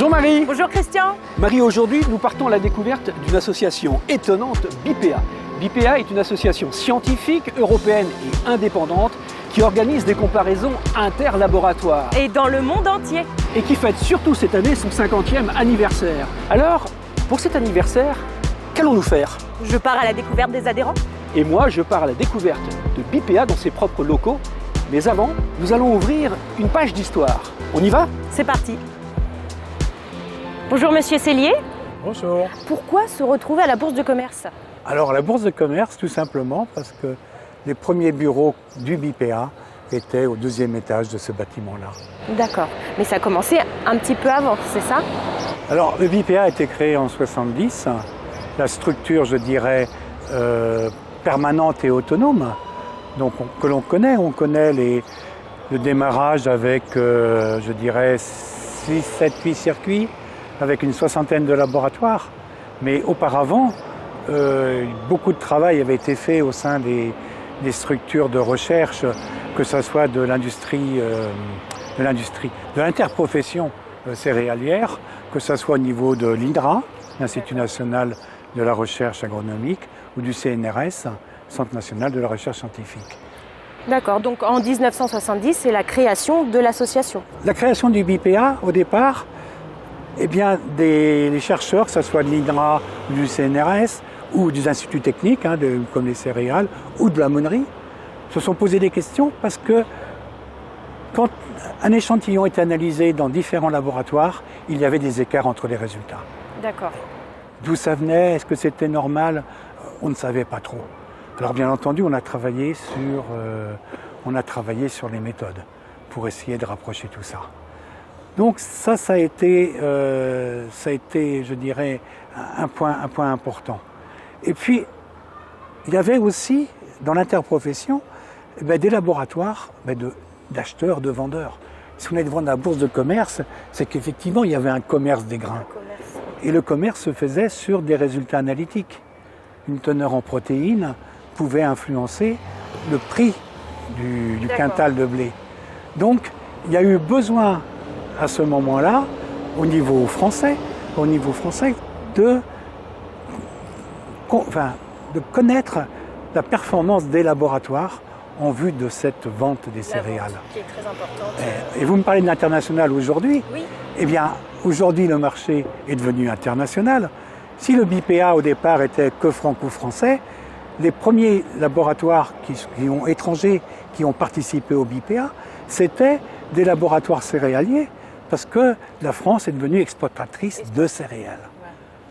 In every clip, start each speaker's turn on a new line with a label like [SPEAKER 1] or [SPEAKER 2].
[SPEAKER 1] Bonjour Marie.
[SPEAKER 2] Bonjour Christian.
[SPEAKER 1] Marie, aujourd'hui nous partons à la découverte d'une association étonnante, BIPEA. BIPEA est une association scientifique, européenne et indépendante qui organise des comparaisons interlaboratoires.
[SPEAKER 2] Et dans le monde entier.
[SPEAKER 1] Et qui fête surtout cette année son 50e anniversaire. Alors, pour cet anniversaire, qu'allons-nous faire?
[SPEAKER 2] Je pars à la découverte des adhérents.
[SPEAKER 1] Et moi, je pars à la découverte de BIPEA dans ses propres locaux. Mais avant, nous allons ouvrir une page d'histoire. On y va?
[SPEAKER 2] C'est parti. Bonjour Monsieur Cellier.
[SPEAKER 3] Bonjour.
[SPEAKER 2] Pourquoi se retrouver à la Bourse de commerce?
[SPEAKER 3] Alors la Bourse de commerce, tout simplement parce que les premiers bureaux du BIPEA étaient au deuxième étage de ce bâtiment-là.
[SPEAKER 2] D'accord, mais ça a commencé un petit peu avant, c'est ça?
[SPEAKER 3] Alors le BIPEA a été créé en 70. La structure, je dirais, permanente et autonome, donc que l'on connaît. On connaît le démarrage avec, je dirais, 6, 7, 8 circuits, avec une soixantaine de laboratoires. Mais auparavant, beaucoup de travail avait été fait au sein des structures de recherche, que ce soit de l'interprofession céréalière, que ce soit au niveau de l'INRA, l'Institut national de la recherche agronomique, ou du CNRS, Centre national de la recherche scientifique.
[SPEAKER 2] D'accord, donc en 1970, c'est la création de l'association.
[SPEAKER 3] La création du BIPEA, au départ, eh bien, les chercheurs, que ce soit de l'INRA, du CNRS, ou des instituts techniques, comme les céréales, ou de la monnerie, se sont posé des questions parce que quand un échantillon était analysé dans différents laboratoires, il y avait des écarts entre les résultats.
[SPEAKER 2] D'accord.
[SPEAKER 3] D'où ça venait? Est-ce que c'était normal? On ne savait pas trop. Alors bien entendu, on a travaillé sur les méthodes pour essayer de rapprocher tout ça. Donc ça a été, je dirais, un point important. Et puis, il y avait aussi, dans l'interprofession, des laboratoires d'acheteurs, de vendeurs. Si on est devant la bourse de commerce, c'est qu'effectivement, il y avait un commerce des grains. Et le commerce se faisait sur des résultats analytiques. Une teneur en protéines pouvait influencer le prix du quintal de blé. Donc, il y a eu besoin, à ce moment-là, au niveau français, de connaître la performance des laboratoires en vue de cette vente des céréales.
[SPEAKER 2] Qui est très importante.
[SPEAKER 3] Et vous me parlez de l'international aujourd'hui.
[SPEAKER 2] Oui.
[SPEAKER 3] Eh bien, aujourd'hui, le marché est devenu international. Si le BIPEA, au départ, était que franco-français, les premiers laboratoires étrangers qui ont participé au BIPEA, c'était des laboratoires céréaliers, parce que la France est devenue exportatrice de céréales.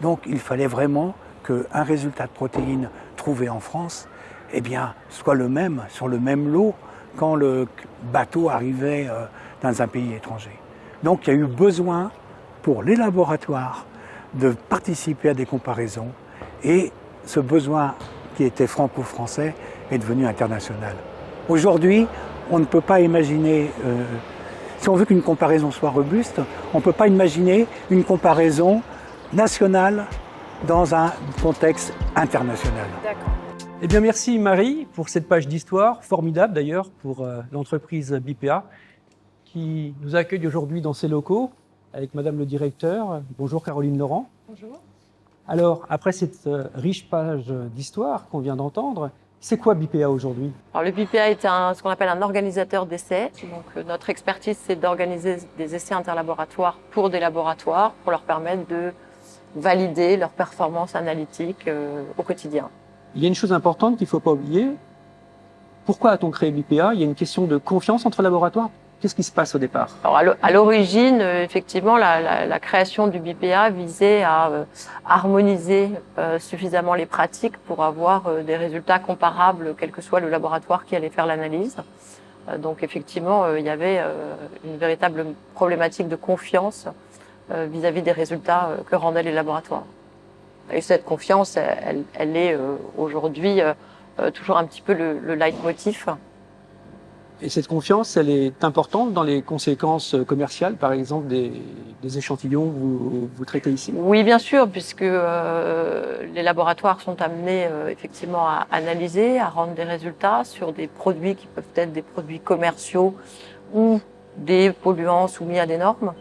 [SPEAKER 3] Donc, il fallait vraiment qu'un résultat de protéines trouvé en France, eh bien, soit le même, sur le même lot, quand le bateau arrivait dans un pays étranger. Donc, il y a eu besoin pour les laboratoires de participer à des comparaisons, et ce besoin qui était franco-français est devenu international. Aujourd'hui, on ne peut pas imaginer, si on veut qu'une comparaison soit robuste, on ne peut pas imaginer une comparaison nationale dans un contexte international.
[SPEAKER 2] D'accord.
[SPEAKER 1] Eh bien merci Marie pour cette page d'histoire, formidable d'ailleurs pour l'entreprise BIPEA qui nous accueille aujourd'hui dans ses locaux avec Madame le directeur. Bonjour Caroline Laurent.
[SPEAKER 2] Bonjour.
[SPEAKER 1] Alors, après cette riche page d'histoire qu'on vient d'entendre, c'est quoi BIPEA aujourd'hui?
[SPEAKER 4] Alors, le BIPEA est ce qu'on appelle un organisateur d'essais. Donc, notre expertise, c'est d'organiser des essais interlaboratoires pour des laboratoires pour leur permettre de valider leurs performances analytiques au quotidien.
[SPEAKER 1] Il y a une chose importante qu'il ne faut pas oublier. Pourquoi a-t-on créé BIPEA? Il y a une question de confiance entre laboratoires. Qu'est-ce qui se passe au départ?
[SPEAKER 4] Alors, à l'origine, effectivement, la création du BIPEA visait à harmoniser suffisamment les pratiques pour avoir des résultats comparables, quel que soit le laboratoire qui allait faire l'analyse. Donc, effectivement, il y avait une véritable problématique de confiance vis-à-vis des résultats que rendaient les laboratoires. Et cette confiance, elle est aujourd'hui toujours un petit peu le leitmotiv.
[SPEAKER 1] Et cette confiance, elle est importante dans les conséquences commerciales, par exemple, des échantillons que vous traitez ici?
[SPEAKER 4] Oui, bien sûr, puisque les laboratoires sont amenés effectivement à analyser, à rendre des résultats sur des produits qui peuvent être des produits commerciaux ou des polluants soumis à des normes.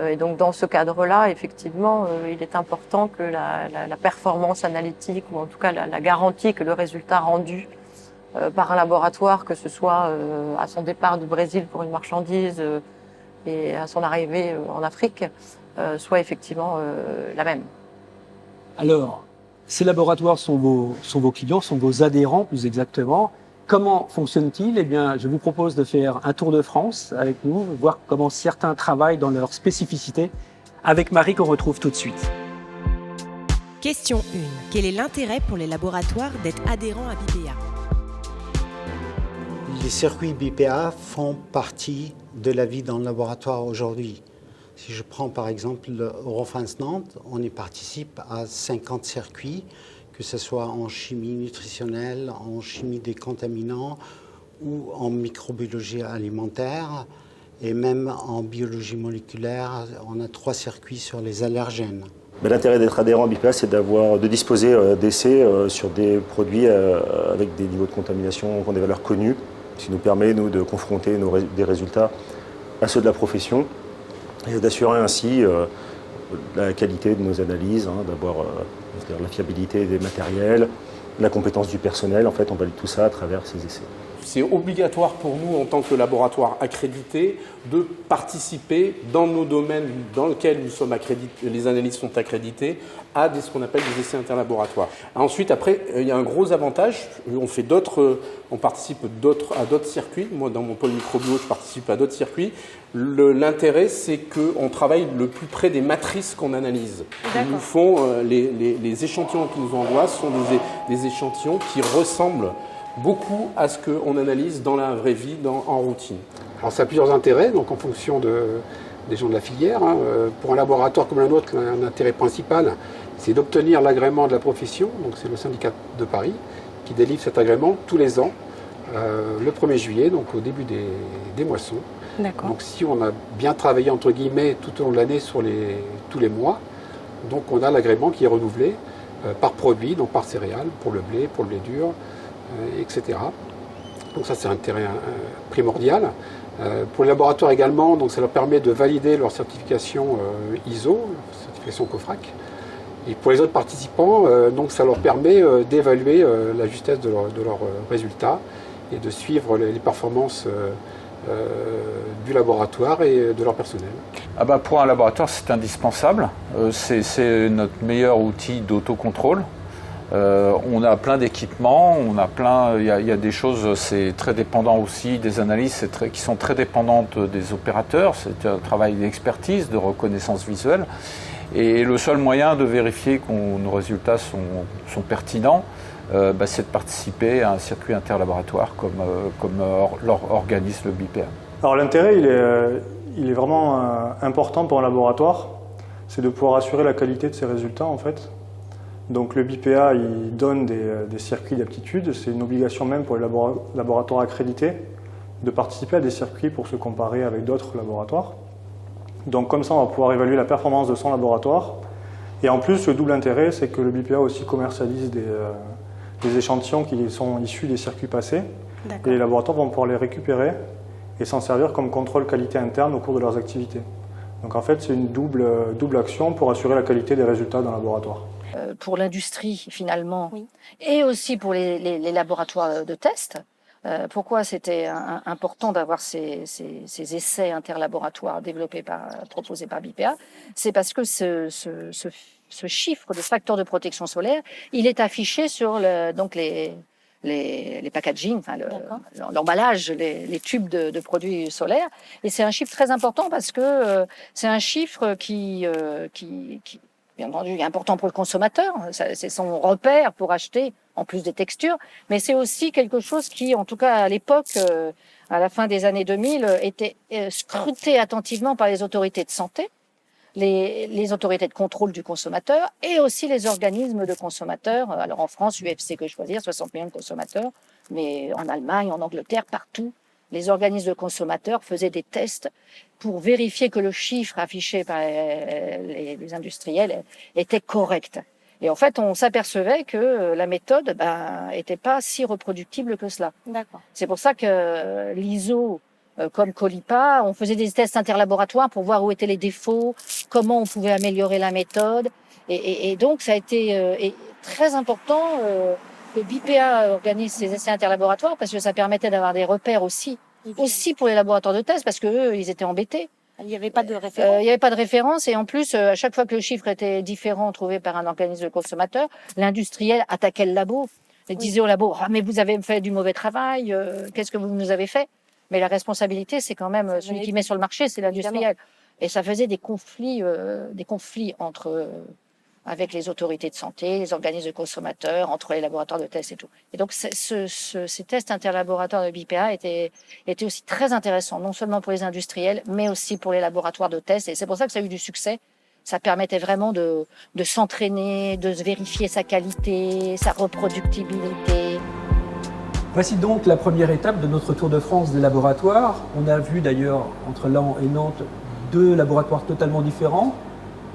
[SPEAKER 4] Et donc dans ce cadre-là, effectivement, il est important que la performance analytique, ou en tout cas la garantie que le résultat rendu par un laboratoire, que ce soit à son départ du Brésil pour une marchandise et à son arrivée en Afrique, soit effectivement la même.
[SPEAKER 1] Alors, ces laboratoires sont vos clients, sont vos adhérents plus exactement. Comment fonctionne-t-il? Eh bien, je vous propose de faire un tour de France avec nous, voir comment certains travaillent dans leur spécificité, avec Marie qu'on retrouve tout de suite.
[SPEAKER 5] Question 1. Quel est l'intérêt pour les laboratoires d'être adhérents à BPA?
[SPEAKER 6] Les circuits BPA font partie de la vie dans le laboratoire aujourd'hui. Si je prends par exemple Eurofins Nantes, on y participe à 50 circuits, que ce soit en chimie nutritionnelle, en chimie des contaminants ou en microbiologie alimentaire et même en biologie moléculaire, on a 3 circuits sur les allergènes.
[SPEAKER 7] L'intérêt d'être adhérent à BPA, c'est de disposer d'essais sur des produits avec des niveaux de contamination qui ont des valeurs connues, ce qui nous permet, nous, de confronter des résultats à ceux de la profession et d'assurer ainsi la qualité de nos analyses, d'avoir la fiabilité des matériels, la compétence du personnel. En fait, on valide tout ça à travers ces essais.
[SPEAKER 8] C'est obligatoire pour nous, en tant que laboratoire accrédité, de participer dans nos domaines dans lesquels nous sommes accrédités, les analyses sont accréditées, à ce qu'on appelle des essais interlaboratoires. Ensuite, après, il y a un gros avantage. On participe à d'autres circuits. Moi, dans mon pôle microbio, je participe à d'autres circuits. L'intérêt, c'est qu'on travaille le plus près des matrices qu'on analyse. Ils nous font les échantillons qu'ils nous envoient sont des échantillons qui ressemblent beaucoup à ce qu'on analyse dans la vraie vie, en routine.
[SPEAKER 9] Alors ça a plusieurs intérêts, donc en fonction des gens de la filière. Pour un laboratoire comme le nôtre, un intérêt principal, c'est d'obtenir l'agrément de la profession. Donc c'est le syndicat de Paris qui délivre cet agrément tous les ans, le 1er juillet, donc au début des moissons. Donc si on a bien travaillé entre guillemets tout au long de l'année sur tous les mois, donc on a l'agrément qui est renouvelé par produit, donc par céréales, pour le blé dur, etc. Donc ça c'est un intérêt primordial. Pour les laboratoires également, donc ça leur permet de valider leur certification ISO, certification COFRAC. Et pour les autres participants, donc ça leur permet d'évaluer la justesse de leurs résultats et de suivre les performances du laboratoire et de leur personnel.
[SPEAKER 10] Pour un laboratoire, c'est indispensable. C'est notre meilleur outil d'autocontrôle. On a plein d'équipements, il y a des choses, c'est très dépendant aussi des analyses qui sont très dépendantes des opérateurs. C'est un travail d'expertise, de reconnaissance visuelle. Et le seul moyen de vérifier que nos résultats sont pertinents, c'est de participer à un circuit interlaboratoire comme l'organise le BPA.
[SPEAKER 11] Alors l'intérêt, il est vraiment important pour un laboratoire, c'est de pouvoir assurer la qualité de ses résultats en fait. Donc le BPA, il donne des circuits d'aptitude, c'est une obligation même pour les laboratoires accrédités de participer à des circuits pour se comparer avec d'autres laboratoires. Donc comme ça, on va pouvoir évaluer la performance de son laboratoire. Et en plus, le double intérêt, c'est que le BPA aussi commercialise des échantillons qui sont issus des circuits passés. Et les laboratoires vont pouvoir les récupérer et s'en servir comme contrôle qualité interne au cours de leurs activités. Donc en fait, c'est une double action pour assurer la qualité des résultats d'un laboratoire.
[SPEAKER 12] Pour l'industrie finalement, et aussi pour les laboratoires de test. Pourquoi c'était important d'avoir ces essais interlaboratoires proposés par BPA? C'est parce que ce chiffre de facteur de protection solaire, il est affiché sur les packaging, l'emballage, les tubes de produits solaires. Et c'est un chiffre très important parce que c'est un chiffre qui bien entendu, est important pour le consommateur. C'est son repère pour acheter, en plus des textures. Mais c'est aussi quelque chose qui, en tout cas à l'époque, à la fin des années 2000, était scruté attentivement par les autorités de santé, les autorités de contrôle du consommateur et aussi les organismes de consommateurs. Alors en France, UFC Que Choisir, 60 millions de consommateurs, mais en Allemagne, en Angleterre, partout. Les organismes de consommateurs faisaient des tests pour vérifier que le chiffre affiché par les industriels était correct. Et en fait, on s'apercevait que la méthode était pas si reproductible que cela. C'est pour ça que l'ISO comme Colipa. On faisait des tests interlaboratoires pour voir où étaient les défauts, comment on pouvait améliorer la méthode. Et donc, ça a été très important que BIPA organise ces essais interlaboratoires parce que ça permettait d'avoir des repères aussi pour les laboratoires de tests, parce que eux, ils étaient embêtés.
[SPEAKER 2] Il n'y avait pas de référence.
[SPEAKER 12] Il n'y avait pas de référence, et en plus, à chaque fois que le chiffre était différent trouvé par un organisme consommateur, l'industriel attaquait le labo. Il disait au labo, ah, mais vous avez fait du mauvais travail, qu'est-ce que vous nous avez fait? Mais la responsabilité, c'est quand même celui qui met sur le marché, c'est l'industriel. Et ça faisait des conflits avec les autorités de santé, les organismes de consommateurs, entre les laboratoires de tests et tout. Et donc, ces tests interlaboratoires de BIPA étaient aussi très intéressants, non seulement pour les industriels, mais aussi pour les laboratoires de tests. Et c'est pour ça que ça a eu du succès. Ça permettait vraiment de s'entraîner, de vérifier sa qualité, sa reproductibilité.
[SPEAKER 1] Voici donc la première étape de notre tour de France des laboratoires. On a vu d'ailleurs entre Laon et Nantes 2 laboratoires totalement différents.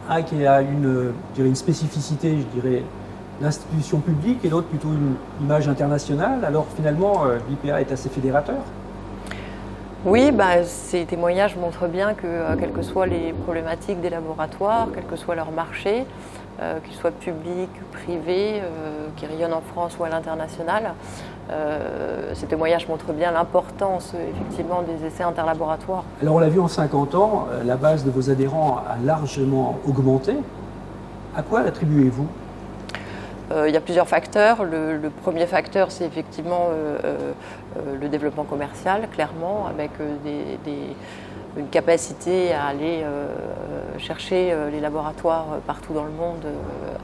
[SPEAKER 1] Un qui a une spécificité, je dirais, l'institution publique, et l'autre plutôt une image internationale. Alors finalement, BIPA est assez fédérateur.
[SPEAKER 4] Oui, ces témoignages montrent bien que, quelles que soient les problématiques des laboratoires, quel que soit leur marché, qu'ils soient publics, privés, qui rayonnent en France ou à l'international, ces témoignages montrent bien l'importance effectivement des essais interlaboratoires.
[SPEAKER 1] Alors on l'a vu en 50 ans, la base de vos adhérents a largement augmenté. À quoi l'attribuez-vous ?
[SPEAKER 4] Il y a plusieurs facteurs. Le premier facteur, c'est effectivement le développement commercial, clairement, avec une capacité à aller chercher les laboratoires partout dans le monde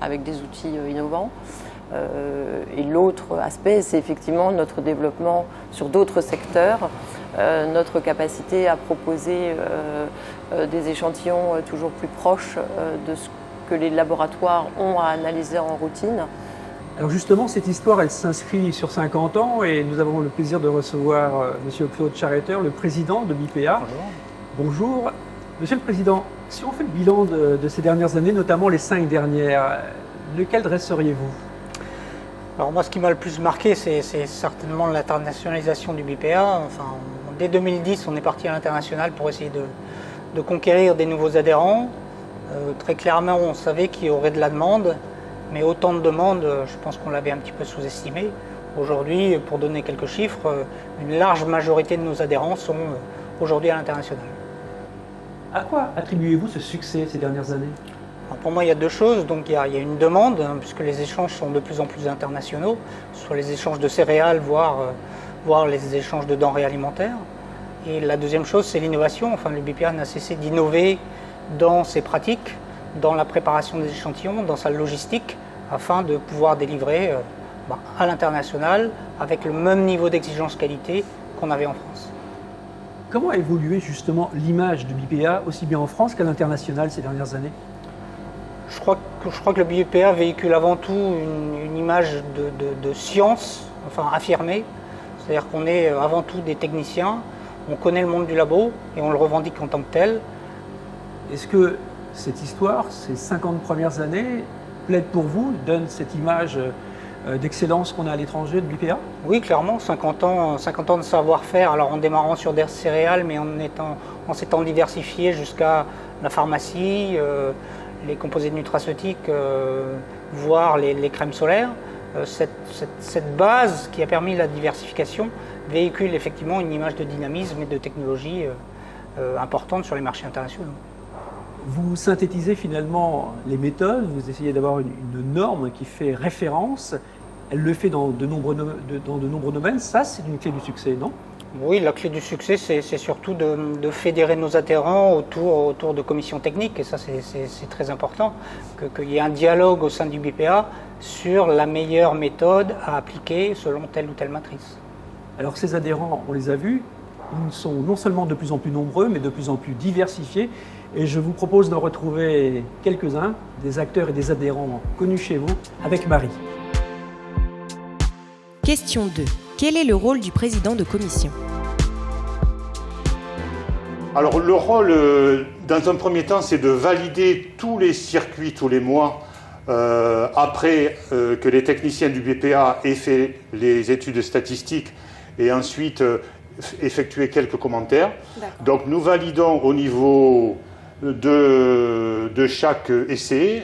[SPEAKER 4] avec des outils innovants. Et l'autre aspect, c'est effectivement notre développement sur d'autres secteurs, notre capacité à proposer des échantillons toujours plus proches de ce que les laboratoires ont à analyser en routine.
[SPEAKER 1] Alors justement, cette histoire, elle s'inscrit sur 50 ans et nous avons le plaisir de recevoir M. Claude Charreter, le président de BIPA. Bonjour. Monsieur le Président, si on fait le bilan de ces dernières années, notamment les 5 dernières, lequel dresseriez-vous ?
[SPEAKER 13] Alors moi, ce qui m'a le plus marqué, c'est certainement l'internationalisation du BIPA. Enfin, dès 2010, on est parti à l'international pour essayer de conquérir des nouveaux adhérents. Très clairement, on savait qu'il y aurait de la demande, mais autant de demandes, je pense qu'on l'avait un petit peu sous-estimé. Aujourd'hui, pour donner quelques chiffres, une large majorité de nos adhérents sont aujourd'hui à l'international.
[SPEAKER 1] À quoi attribuez-vous ce succès ces dernières années ?
[SPEAKER 13] Alors pour moi, il y a 2 choses. Donc, il y a une demande, puisque les échanges sont de plus en plus internationaux, soit les échanges de céréales, voire les échanges de denrées alimentaires. Et la deuxième chose, c'est l'innovation. Enfin, le BIPA n'a cessé d'innover dans ses pratiques, dans la préparation des échantillons, dans sa logistique, afin de pouvoir délivrer à l'international avec le même niveau d'exigence qualité qu'on avait en France.
[SPEAKER 1] Comment a évolué justement l'image de BIPA, aussi bien en France qu'à l'international ces dernières années ?
[SPEAKER 13] Je crois que le BIPA véhicule avant tout une image de science, enfin affirmée. C'est-à-dire qu'on est avant tout des techniciens, on connaît le monde du labo et on le revendique en tant que tel.
[SPEAKER 1] Est-ce que cette histoire, ces 50 premières années, plaide pour vous, donne cette image d'excellence qu'on a à l'étranger de BIPA ?
[SPEAKER 13] Oui, clairement, 50 ans de savoir-faire, alors en démarrant sur des céréales, mais en s'étant diversifié jusqu'à la pharmacie, les composés nutraceutiques, voire les crèmes solaires. Cette base qui a permis la diversification véhicule effectivement une image de dynamisme et de technologie importante sur les marchés internationaux.
[SPEAKER 1] Vous synthétisez finalement les méthodes, vous essayez d'avoir une norme qui fait référence, elle le fait dans de nombreux domaines, ça c'est une clé du succès, non ?
[SPEAKER 13] Oui, la clé du succès c'est surtout de fédérer nos adhérents autour de commissions techniques, et ça c'est très important, qu'il y ait un dialogue au sein du BIPA sur la meilleure méthode à appliquer selon telle ou telle matrice.
[SPEAKER 1] Alors ces adhérents, on les a vus, ils sont non seulement de plus en plus nombreux, mais de plus en plus diversifiés. Et je vous propose d'en retrouver quelques-uns, des acteurs et des adhérents connus chez vous, avec Marie.
[SPEAKER 5] Question 2. Quel est le rôle du président de commission ?
[SPEAKER 14] Alors le rôle, dans un premier temps, c'est de valider tous les circuits tous les mois après que les techniciens du BPA aient fait les études statistiques et ensuite effectuer quelques commentaires. Donc nous validons au niveau de chaque essai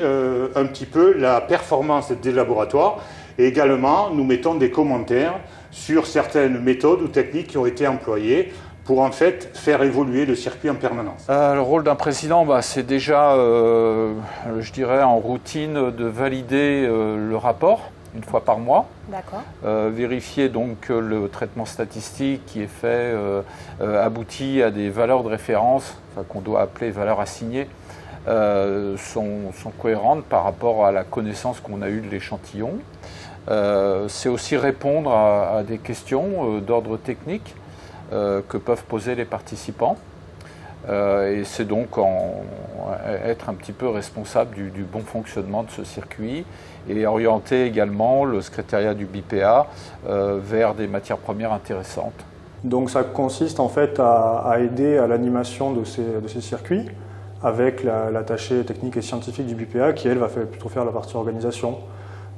[SPEAKER 14] un petit peu la performance des laboratoires et également nous mettons des commentaires sur certaines méthodes ou techniques qui ont été employées pour en fait faire évoluer le circuit en permanence.
[SPEAKER 10] Le rôle d'un président, c'est déjà, je dirais, en routine de valider le rapport une fois par mois.
[SPEAKER 2] D'accord.
[SPEAKER 10] Vérifier donc que le traitement statistique qui est fait aboutit à des valeurs de référence, qu'on doit appeler valeurs assignées, sont cohérentes par rapport à la connaissance qu'on a eue de l'échantillon. C'est aussi répondre à des questions d'ordre technique que peuvent poser les participants. Et c'est donc être un petit peu responsable du bon fonctionnement de ce circuit et orienter également le secrétariat du BIPA vers des matières premières intéressantes.
[SPEAKER 11] Donc ça consiste en fait à aider à l'animation de ces circuits avec l'attachée technique et scientifique du BIPA qui elle va plutôt faire la partie organisation.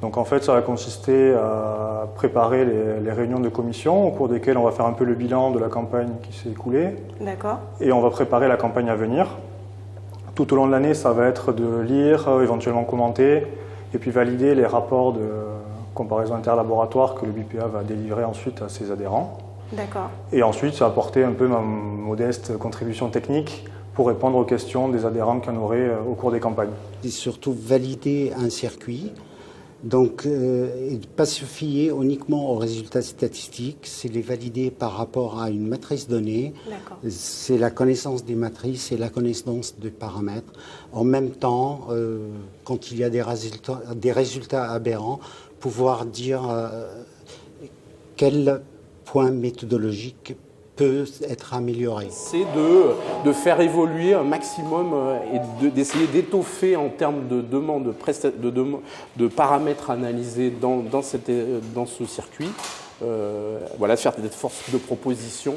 [SPEAKER 11] Donc en fait ça va consister à préparer les réunions de commission au cours desquelles on va faire un peu le bilan de la campagne qui s'est écoulée.
[SPEAKER 2] D'accord.
[SPEAKER 11] Et on va préparer la campagne à venir. Tout au long de l'année ça va être de lire, éventuellement commenter et puis valider les rapports de comparaison interlaboratoire que le BIPA va délivrer ensuite à ses adhérents.
[SPEAKER 2] D'accord.
[SPEAKER 11] Et ensuite ça va apporter un peu ma modeste contribution technique pour répondre aux questions des adhérents qu'il y en aurait au cours des campagnes.
[SPEAKER 6] Et surtout valider un circuit. Donc, et ne pas se fier uniquement aux résultats statistiques, c'est les valider par rapport à une matrice donnée. C'est la connaissance des matrices et la connaissance des paramètres. En même temps, quand il y a des résultats aberrants, pouvoir dire quel point méthodologique peut être amélioré.
[SPEAKER 8] C'est de faire évoluer un maximum et d'essayer d'étoffer en termes de demandes, de paramètres analysés dans ce circuit. Voilà, faire des forces de proposition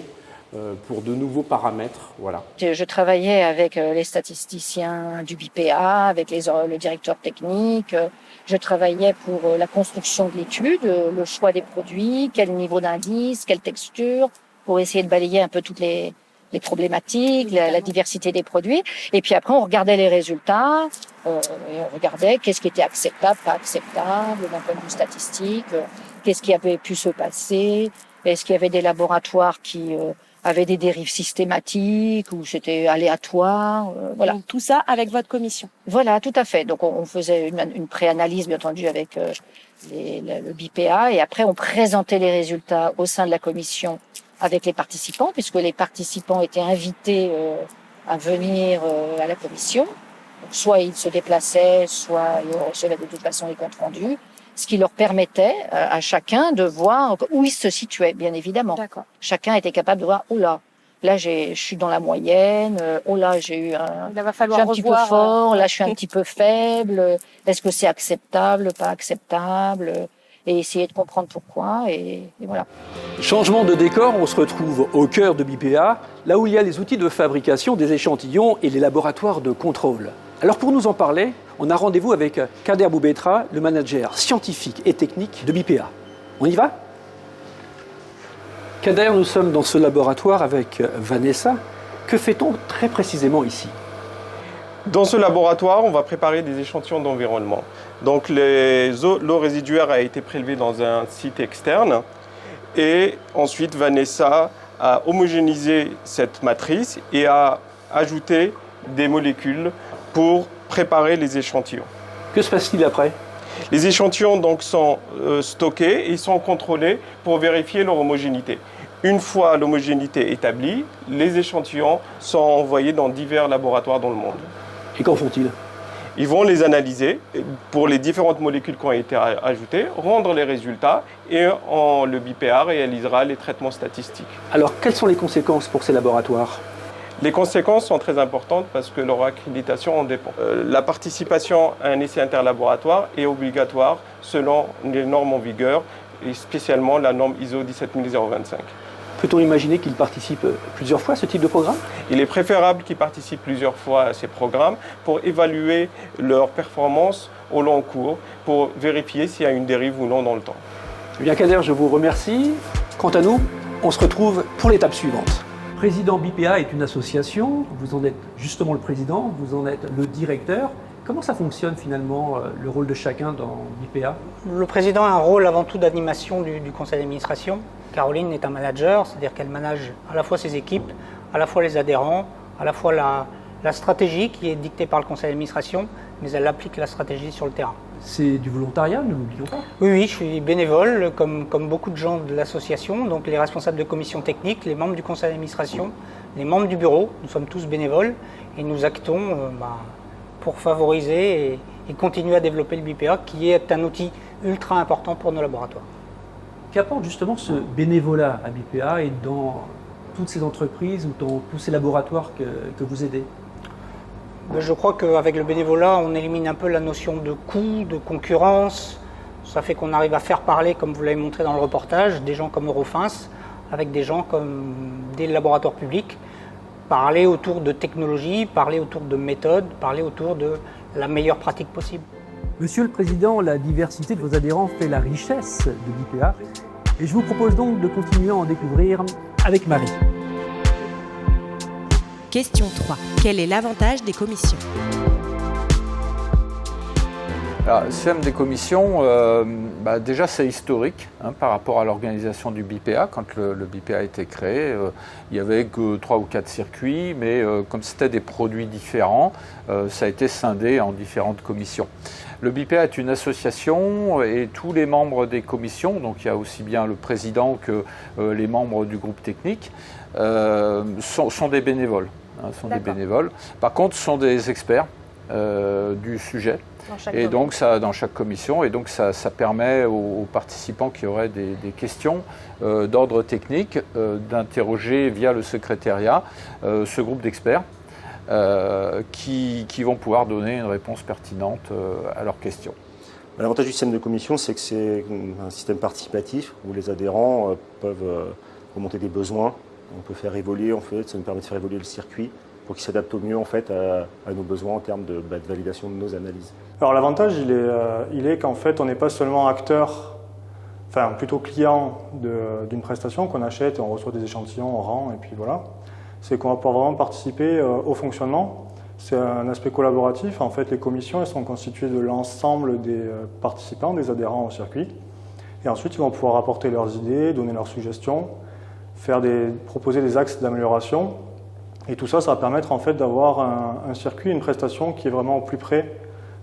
[SPEAKER 8] pour de nouveaux paramètres. Voilà.
[SPEAKER 12] Je travaillais avec les statisticiens du BIPA, avec le directeur technique. Je travaillais pour la construction de l'étude, le choix des produits, quel niveau d'indice, quelle texture, pour essayer de balayer un peu toutes les problématiques, la diversité des produits. Et puis après, on regardait les résultats, et on regardait qu'est-ce qui était acceptable, pas acceptable, d'un point de vue statistique, qu'est-ce qui avait pu se passer, est-ce qu'il y avait des laboratoires qui avaient des dérives systématiques ou c'était aléatoire, voilà.
[SPEAKER 2] Donc tout ça avec votre commission.
[SPEAKER 12] Voilà, tout à fait. Donc on faisait une préanalyse, bien entendu, avec le BIPA, et après on présentait les résultats au sein de la commission avec les participants, puisque les participants étaient invités à venir à la commission. Donc, soit ils se déplaçaient, soit ils recevaient de toute façon les comptes rendus, ce qui leur permettait à chacun de voir où ils se situaient, bien évidemment. Chacun était capable de voir, oh là je suis dans la moyenne, oh là j'ai eu un petit peu fort, là je suis un petit peu faible, est-ce que c'est acceptable, pas acceptable, et essayer de comprendre pourquoi, et voilà.
[SPEAKER 1] Changement de décor, on se retrouve au cœur de BIPA, là où il y a les outils de fabrication des échantillons et les laboratoires de contrôle. Alors pour nous en parler, on a rendez-vous avec Kader Boubetra, le manager scientifique et technique de BIPA. On y va ? Kader, nous sommes dans ce laboratoire avec Vanessa. Que fait-on très précisément ici ?
[SPEAKER 15] Dans ce laboratoire, on va préparer des échantillons d'environnement. Donc l'eau résiduaire a été prélevée dans un site externe et ensuite Vanessa a homogénéisé cette matrice et a ajouté des molécules pour préparer les échantillons.
[SPEAKER 1] Que se passe-t-il après ?
[SPEAKER 15] Les échantillons donc sont stockés et sont contrôlés pour vérifier leur homogénéité. Une fois l'homogénéité établie, les échantillons sont envoyés dans divers laboratoires dans le monde.
[SPEAKER 1] Et qu'en font-ils ?
[SPEAKER 15] Ils vont les analyser pour les différentes molécules qui ont été ajoutées, rendre les résultats et le BIPA réalisera les traitements statistiques.
[SPEAKER 1] Alors, quelles sont les conséquences pour ces laboratoires ?
[SPEAKER 15] Les conséquences sont très importantes parce que leur accréditation en dépend. La participation à un essai interlaboratoire est obligatoire selon les normes en vigueur et spécialement la norme ISO 17025.
[SPEAKER 1] Peut-on imaginer qu'ils participent plusieurs fois à ce type de programme ?
[SPEAKER 15] Il est préférable qu'ils participent plusieurs fois à ces programmes pour évaluer leur performance au long cours, pour vérifier s'il y a une dérive ou non dans le temps.
[SPEAKER 1] Eh bien Kader, je vous remercie. Quant à nous,
[SPEAKER 13] on se retrouve pour l'étape suivante.
[SPEAKER 1] Président BIPA est une association, vous en êtes justement le président, vous en êtes le directeur. Comment ça fonctionne finalement, le rôle de chacun dans BIPA?
[SPEAKER 13] Le président a un rôle avant tout d'animation du conseil d'administration. Caroline est un manager, c'est-à-dire qu'elle manage à la fois ses équipes, à la fois les adhérents, à la fois la stratégie qui est dictée par le conseil d'administration, mais elle applique la stratégie sur le terrain.
[SPEAKER 1] C'est du volontariat, ne l'oublions pas.
[SPEAKER 13] Oui, je suis bénévole, comme beaucoup de gens de l'association, donc les responsables de commission technique, les membres du conseil d'administration, les membres du bureau, nous sommes tous bénévoles et nous actons pour favoriser et continuer à développer le BIPA, qui est un outil ultra important pour nos laboratoires.
[SPEAKER 1] Qu'apporte justement ce bénévolat à BIPA et dans toutes ces entreprises ou dans tous ces laboratoires que vous aidez?
[SPEAKER 13] Je crois qu'avec le bénévolat, on élimine un peu la notion de coût, de concurrence. Ça fait qu'on arrive à faire parler, comme vous l'avez montré dans le reportage, des gens comme Eurofins, avec des gens comme des laboratoires publics, parler autour de technologies, parler autour de méthodes, parler autour de la meilleure pratique possible.
[SPEAKER 1] Monsieur le Président, la diversité de vos adhérents fait la richesse de BIPA et je vous propose donc de continuer à en découvrir avec Marie.
[SPEAKER 5] Question 3. Quel est l'avantage des commissions?
[SPEAKER 10] Alors, le système des commissions, déjà c'est historique par rapport à l'organisation du BIPA. Quand le BIPA a été créé, il n'y avait que 3 ou 4 circuits, mais comme c'était des produits différents, ça a été scindé en différentes commissions. Le BIPA est une association et tous les membres des commissions, donc il y a aussi bien le président que les membres du groupe technique, sont des bénévoles. Des bénévoles. Par contre, ce sont des experts du sujet. Et donc, dans chaque commission, et donc ça permet aux participants qui auraient des questions d'ordre technique d'interroger via le secrétariat ce groupe d'experts qui vont pouvoir donner une réponse pertinente à leurs questions.
[SPEAKER 7] L'avantage du système de commission, c'est que c'est un système participatif où les adhérents peuvent remonter des besoins. On peut faire évoluer, ça nous permet de faire évoluer le circuit pour qu'il s'adapte au mieux à nos besoins en termes de validation de nos analyses.
[SPEAKER 11] Alors l'avantage, il est qu'en fait, on n'est pas seulement acteur, enfin plutôt client d'une prestation qu'on achète, on reçoit des échantillons, on rend, et puis voilà. C'est qu'on va pouvoir vraiment participer au fonctionnement. C'est un aspect collaboratif. En fait, les commissions, elles sont constituées de l'ensemble des participants, des adhérents au circuit. Et ensuite, ils vont pouvoir apporter leurs idées, donner leurs suggestions, proposer des axes d'amélioration. Et tout ça, ça va permettre en fait d'avoir un circuit, une prestation qui est vraiment au plus près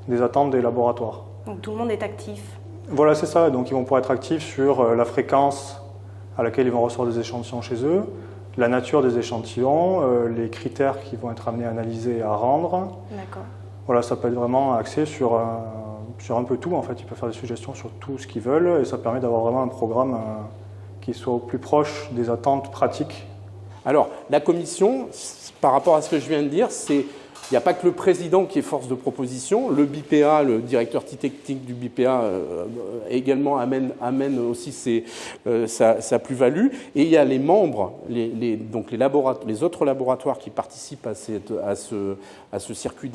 [SPEAKER 11] des attentes des laboratoires.
[SPEAKER 2] Donc tout le monde est actif.
[SPEAKER 11] Voilà, c'est ça. Donc ils vont pouvoir être actifs sur la fréquence à laquelle ils vont recevoir des échantillons chez eux, la nature des échantillons, les critères qu'ils vont être amenés à analyser et à rendre.
[SPEAKER 2] D'accord.
[SPEAKER 11] Voilà, ça peut être vraiment axé sur un peu tout. En fait, ils peuvent faire des suggestions sur tout ce qu'ils veulent et ça permet d'avoir vraiment un programme qui soit au plus proche des attentes pratiques.
[SPEAKER 8] Alors, la commission, par rapport à ce que je viens de dire, il n'y a pas que le président qui est force de proposition. Le BIPA, le directeur technique du BIPA également amène aussi sa plus-value. Et il y a les membres, les autres laboratoires qui participent à ce circuit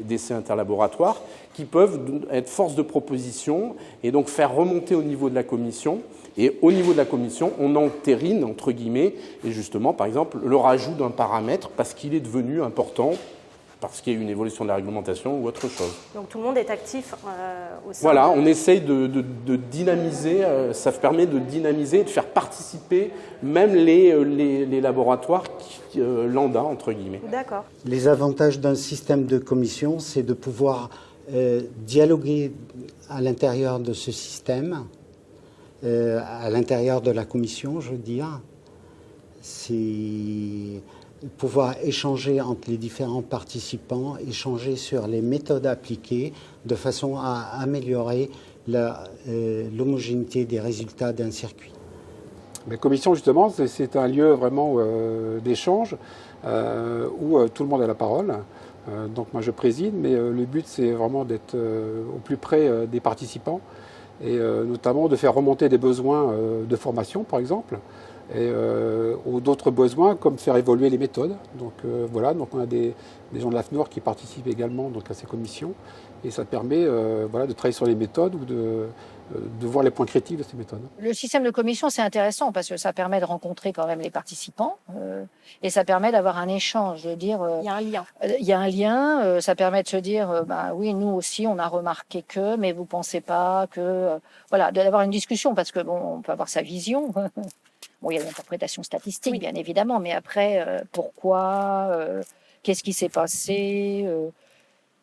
[SPEAKER 8] d'essais interlaboratoires, qui peuvent être force de proposition et donc faire remonter au niveau de la commission. Et au niveau de la commission, on entérine, entre guillemets, et justement, par exemple, le rajout d'un paramètre parce qu'il est devenu important, parce qu'il y a eu une évolution de la réglementation ou autre chose.
[SPEAKER 2] Donc tout le monde est actif au sein.
[SPEAKER 8] Voilà, on essaye de dynamiser, ça permet de dynamiser et de faire participer même les laboratoires lambda, entre guillemets.
[SPEAKER 2] D'accord.
[SPEAKER 6] Les avantages d'un système de commission, c'est de pouvoir dialoguer à l'intérieur de ce système, à l'intérieur de la commission, je veux dire. C'est pouvoir échanger entre les différents participants, échanger sur les méthodes appliquées de façon à améliorer l'homogénéité des résultats d'un circuit.
[SPEAKER 9] La commission, justement, c'est un lieu vraiment d'échange où tout le monde a la parole. Donc moi je préside, mais le but c'est vraiment d'être au plus près des participants et notamment de faire remonter des besoins de formation par exemple ou d'autres besoins comme faire évoluer les méthodes. Donc voilà, donc on a des gens de l'AFNOR qui participent également donc, à ces commissions et ça permet voilà, de travailler sur les méthodes ou de voir les points critiques de ces méthodes.
[SPEAKER 12] Le système de commission, c'est intéressant parce que ça permet de rencontrer quand même les participants et ça permet d'avoir un échange, de dire...
[SPEAKER 2] Il y a un lien.
[SPEAKER 12] Il y a un lien, ça permet de se dire, oui, nous aussi, on a remarqué que, mais vous pensez pas que... voilà, d'avoir une discussion parce que, bon, on peut avoir sa vision. Bon, il y a l'interprétation statistique, bien évidemment, mais après, pourquoi qu'est-ce qui s'est passé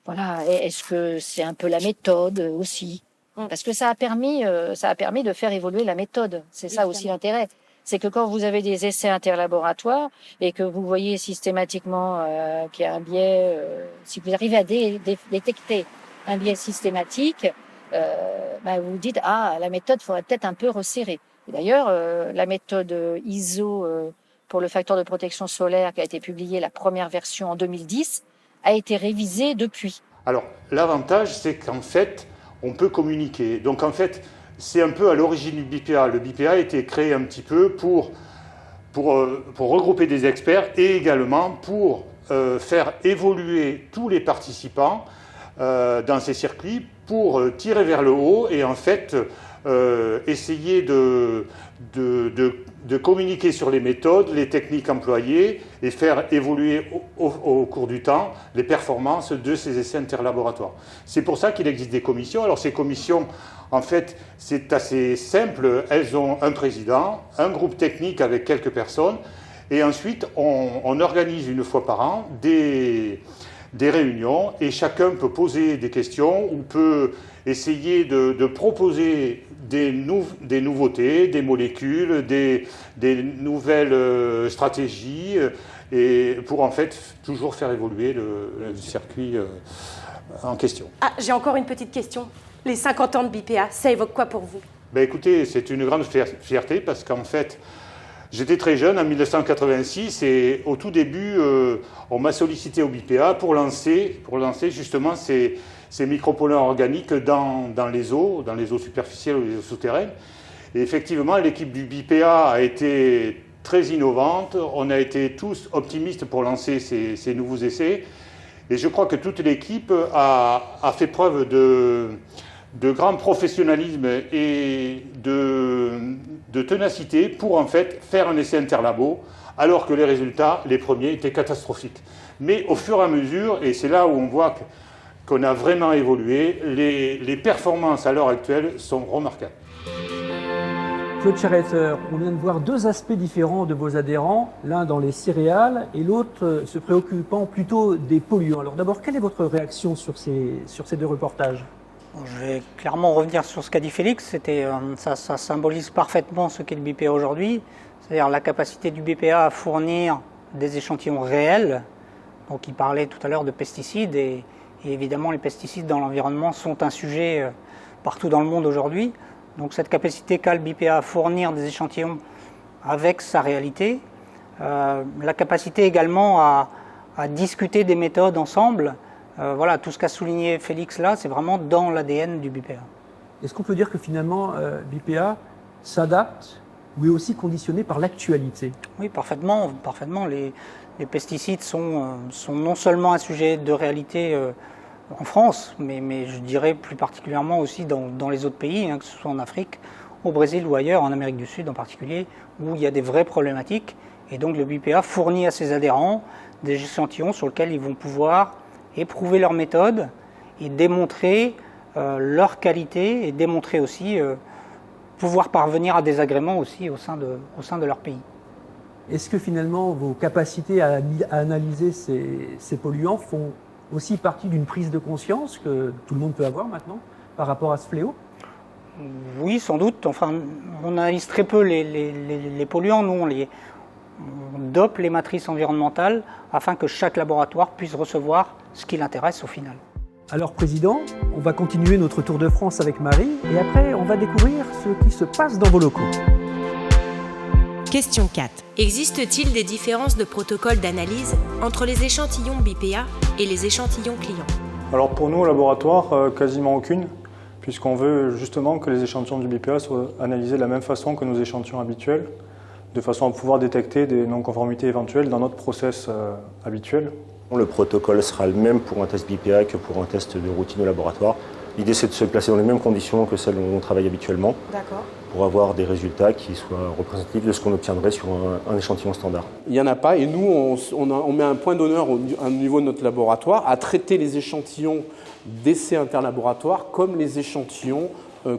[SPEAKER 12] voilà, est-ce que c'est un peu la méthode aussi? Parce que ça a permis de faire évoluer la méthode. C'est ça aussi l'intérêt. C'est que quand vous avez des essais interlaboratoires et que vous voyez systématiquement qu'il y a un biais, si vous arrivez à détecter un biais systématique, vous vous dites, la méthode faudrait peut-être un peu resserrer. Et d'ailleurs, la méthode ISO pour le facteur de protection solaire qui a été publiée, la première version en 2010, a été révisée depuis.
[SPEAKER 14] Alors, l'avantage, c'est qu'en fait, on peut communiquer. Donc en fait, c'est un peu à l'origine du BPA. Le BPA a été créé un petit peu pour regrouper des experts et également pour faire évoluer tous les participants dans ces circuits pour tirer vers le haut et en fait essayer de communiquer sur les méthodes, les techniques employées et faire évoluer au cours du temps les performances de ces essais interlaboratoires. C'est pour ça qu'il existe des commissions. Alors ces commissions, en fait, c'est assez simple. Elles ont un président, un groupe technique avec quelques personnes et ensuite on organise une fois par an des réunions et chacun peut poser des questions ou peut essayer de proposer des nouveautés, des molécules, des nouvelles stratégies et pour en fait toujours faire évoluer le circuit en question.
[SPEAKER 2] J'ai encore une petite question. Les 50 ans de BPA, ça évoque quoi pour vous?
[SPEAKER 14] Écoutez, c'est une grande fierté parce qu'en fait, j'étais très jeune en 1986 et au tout début, on m'a sollicité au BPA pour lancer justement ces micropolluants organiques dans les eaux superficielles ou les eaux souterraines. Et effectivement, l'équipe du BPA a été très innovante. On a été tous optimistes pour lancer ces nouveaux essais. Et je crois que toute l'équipe a fait preuve de grand professionnalisme et de ténacité pour en fait faire un essai interlabo, alors que les résultats, les premiers, étaient catastrophiques. Mais au fur et à mesure, et c'est là où on voit qu'on a vraiment évolué, les performances à l'heure actuelle sont remarquables.
[SPEAKER 1] Claude Charreter, on vient de voir deux aspects différents de vos adhérents, l'un dans les céréales et l'autre se préoccupant plutôt des polluants. Alors d'abord, quelle est votre réaction sur ces deux reportages?
[SPEAKER 13] Je vais clairement revenir sur ce qu'a dit Félix. Ça symbolise parfaitement ce qu'est le BPA aujourd'hui, c'est-à-dire la capacité du BPA à fournir des échantillons réels. Donc il parlait tout à l'heure de pesticides et évidemment les pesticides dans l'environnement sont un sujet partout dans le monde aujourd'hui. Donc cette capacité qu'a le BPA à fournir des échantillons avec sa réalité, la capacité également à discuter des méthodes ensemble. Voilà, tout ce qu'a souligné Félix là, c'est vraiment dans l'ADN du BPA.
[SPEAKER 1] Est-ce qu'on peut dire que finalement BPA s'adapte ou est aussi conditionné par l'actualité?
[SPEAKER 13] Oui, parfaitement. Les pesticides sont non seulement un sujet de réalité en France, mais je dirais plus particulièrement aussi dans les autres pays, que ce soit en Afrique, au Brésil ou ailleurs, en Amérique du Sud en particulier, où il y a des vraies problématiques. Et donc le BPA fournit à ses adhérents des échantillons sur lesquels ils vont pouvoir éprouver leur méthode et démontrer leur qualité et démontrer aussi pouvoir parvenir à des agréments aussi au sein de leur pays.
[SPEAKER 1] Est-ce que finalement vos capacités à analyser ces polluants font aussi partie d'une prise de conscience que tout le monde peut avoir maintenant par rapport à ce fléau?
[SPEAKER 13] Oui, sans doute. Enfin, on analyse très peu les polluants. Nous, on dope les matrices environnementales afin que chaque laboratoire puisse recevoir ce qui l'intéresse au final.
[SPEAKER 1] Alors, Président, on va continuer notre tour de France avec Marie et après, on va découvrir ce qui se passe dans vos locaux.
[SPEAKER 5] Question 4. Existe-t-il des différences de protocole d'analyse entre les échantillons BPA et les échantillons clients?
[SPEAKER 11] Alors pour nous, au laboratoire, quasiment aucune, puisqu'on veut justement que les échantillons du BPA soient analysés de la même façon que nos échantillons habituels, de façon à pouvoir détecter des non-conformités éventuelles dans notre process habituel.
[SPEAKER 7] Le protocole sera le même pour un test BPA que pour un test de routine au laboratoire. L'idée, c'est de se placer dans les mêmes conditions que celles où on travaille habituellement, pour avoir des résultats qui soient représentatifs de ce qu'on obtiendrait sur un échantillon standard.
[SPEAKER 8] Il n'y en a pas, et nous, on met un point d'honneur au niveau de notre laboratoire à traiter les échantillons d'essais interlaboratoires comme les échantillons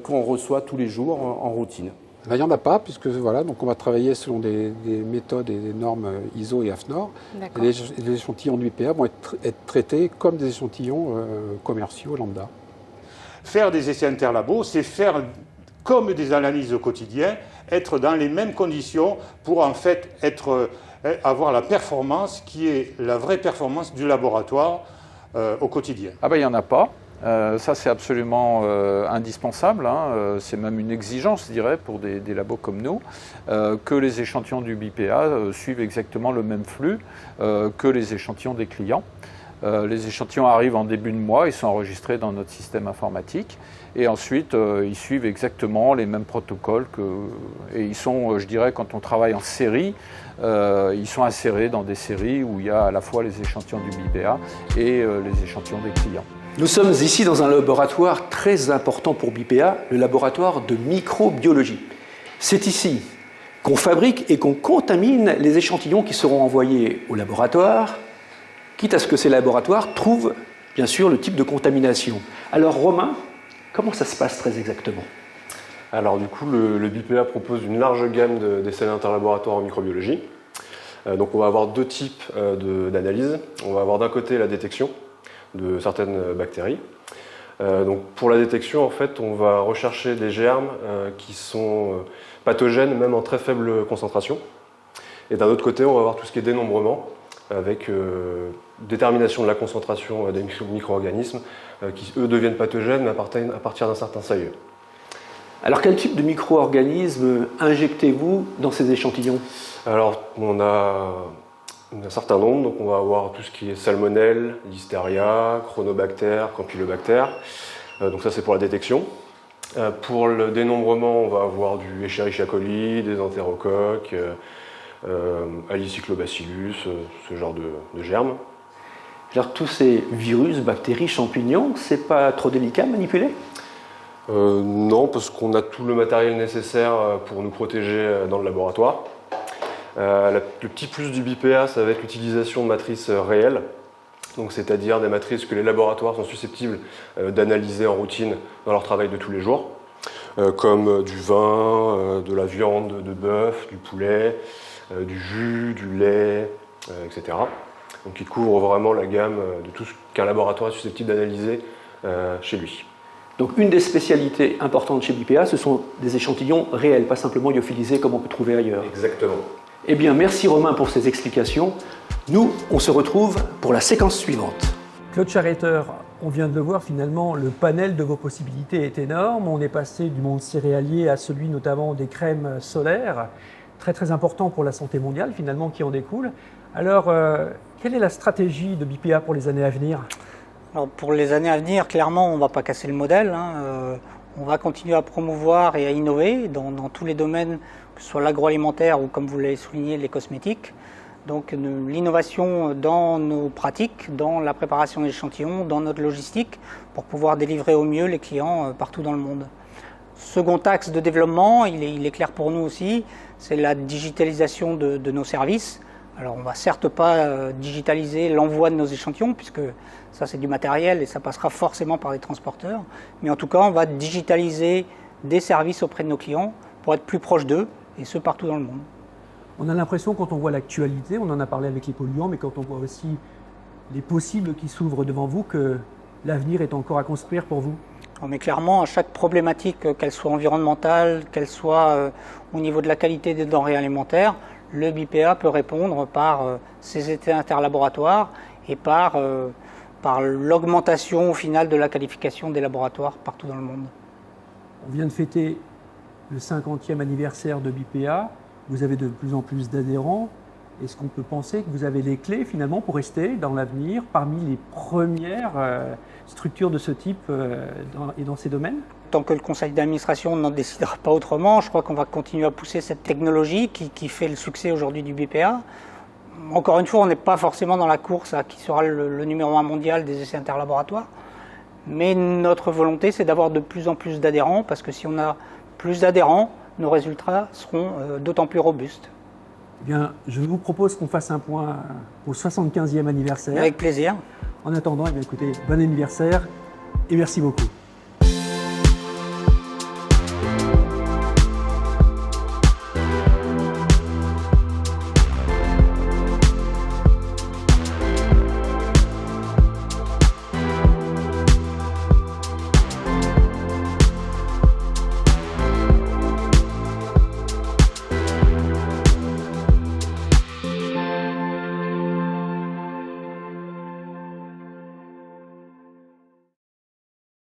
[SPEAKER 8] qu'on reçoit tous les jours en routine.
[SPEAKER 9] Il n'y en a pas, puisque voilà, donc on va travailler selon des méthodes et des normes ISO et AFNOR. Et les échantillons de BPA vont être traités comme des échantillons commerciaux lambda.
[SPEAKER 14] Faire des essais interlabos, c'est faire comme des analyses au quotidien, être dans les mêmes conditions pour en fait avoir la performance qui est la vraie performance du laboratoire au quotidien.
[SPEAKER 10] Ah ben il n'y en a pas. Ça, c'est absolument indispensable, hein. C'est même une exigence, je dirais, pour des labos comme nous, que les échantillons du BPA suivent exactement le même flux que les échantillons des clients. Les échantillons arrivent en début de mois, ils sont enregistrés dans notre système informatique, et ensuite ils suivent exactement les mêmes protocoles et ils sont, je dirais, quand on travaille en série, ils sont insérés dans des séries où il y a à la fois les échantillons du BPA et les échantillons des clients.
[SPEAKER 1] Nous sommes ici dans un laboratoire très important pour BPA, le laboratoire de microbiologie. C'est ici qu'on fabrique et qu'on contamine les échantillons qui seront envoyés au laboratoire, quitte à ce que ces laboratoires trouvent, bien sûr, le type de contamination. Alors Romain, comment ça se passe très exactement ?
[SPEAKER 16] Alors du coup, le BPA propose une large gamme d'essais interlaboratoires en microbiologie. Donc on va avoir deux types d'analyses. On va avoir d'un côté la détection de certaines bactéries. Donc pour la détection, en fait, on va rechercher des germes qui sont pathogènes, même en très faible concentration. Et d'un autre côté, on va avoir tout ce qui est dénombrement, avec détermination de la concentration des micro-organismes qui, eux, deviennent pathogènes à partir d'un certain seuil.
[SPEAKER 1] Alors, quel type de micro-organismes injectez-vous dans ces échantillons ?
[SPEAKER 16] Alors, on a un certain nombre, donc on va avoir tout ce qui est salmonelle, listeria, chronobactère, campylobactère. Donc ça, c'est pour la détection. Pour le dénombrement, on va avoir du Escherichia coli, des entérocoques, Alicyclobacillus, ce genre de germes.
[SPEAKER 1] Alors tous ces virus, bactéries, champignons, c'est pas trop délicat à manipuler ?
[SPEAKER 16] Non, parce qu'on a tout le matériel nécessaire pour nous protéger dans le laboratoire. Le petit plus du BPA, ça va être l'utilisation de matrices réelles, donc c'est-à-dire des matrices que les laboratoires sont susceptibles d'analyser en routine dans leur travail de tous les jours, comme du vin, de la viande de bœuf, du poulet, du jus, du lait, etc. Donc il couvre vraiment la gamme de tout ce qu'un laboratoire est susceptible d'analyser chez lui.
[SPEAKER 1] Donc une des spécialités importantes chez BPA, ce sont des échantillons réels, pas simplement lyophilisés comme on peut trouver ailleurs.
[SPEAKER 16] Exactement.
[SPEAKER 1] Eh bien, merci Romain pour ces explications. Nous, on se retrouve pour la séquence suivante. Claude Charreter, on vient de le voir, finalement, le panel de vos possibilités est énorme. On est passé du monde céréalier à celui notamment des crèmes solaires, très très important pour la santé mondiale finalement qui en découle. Alors, quelle est la stratégie de BPA pour les années à venir ?
[SPEAKER 13] Alors, pour les années à venir, clairement, on ne va pas casser le modèle. On va continuer à promouvoir et à innover dans tous les domaines, que ce soit l'agroalimentaire ou, comme vous l'avez souligné, les cosmétiques. Donc l'innovation dans nos pratiques, dans la préparation des échantillons, dans notre logistique, pour pouvoir délivrer au mieux les clients partout dans le monde. Second axe de développement, il est clair pour nous aussi, c'est la digitalisation de nos services. Alors on ne va certes pas digitaliser l'envoi de nos échantillons, puisque ça c'est du matériel et ça passera forcément par des transporteurs, mais en tout cas on va digitaliser des services auprès de nos clients pour être plus proche d'eux, et ce partout dans le monde.
[SPEAKER 1] On a l'impression, quand on voit l'actualité, on en a parlé avec les polluants, mais quand on voit aussi les possibles qui s'ouvrent devant vous, que l'avenir est encore à construire pour vous.
[SPEAKER 13] Mais clairement, à chaque problématique, qu'elle soit environnementale, qu'elle soit au niveau de la qualité des denrées alimentaires, le BPA peut répondre par ses essais interlaboratoires et par l'augmentation au final de la qualification des laboratoires partout dans le monde.
[SPEAKER 1] On vient de fêter le 50e anniversaire de BPA. Vous avez de plus en plus d'adhérents. Est-ce qu'on peut penser que vous avez les clés finalement pour rester dans l'avenir parmi les premières structures de ce type et dans ces domaines ?
[SPEAKER 13] Tant que le conseil d'administration n'en décidera pas autrement, je crois qu'on va continuer à pousser cette technologie qui fait le succès aujourd'hui du BPA. Encore une fois, on n'est pas forcément dans la course à qui sera le numéro 1 mondial des essais interlaboratoires, Mais notre volonté, c'est d'avoir de plus en plus d'adhérents, parce que si on a plus d'adhérents, nos résultats seront d'autant plus robustes.
[SPEAKER 1] Eh bien, je vous propose qu'on fasse un point au 75e anniversaire.
[SPEAKER 13] Avec plaisir.
[SPEAKER 1] En attendant, eh bien, écoutez, bon anniversaire et merci beaucoup.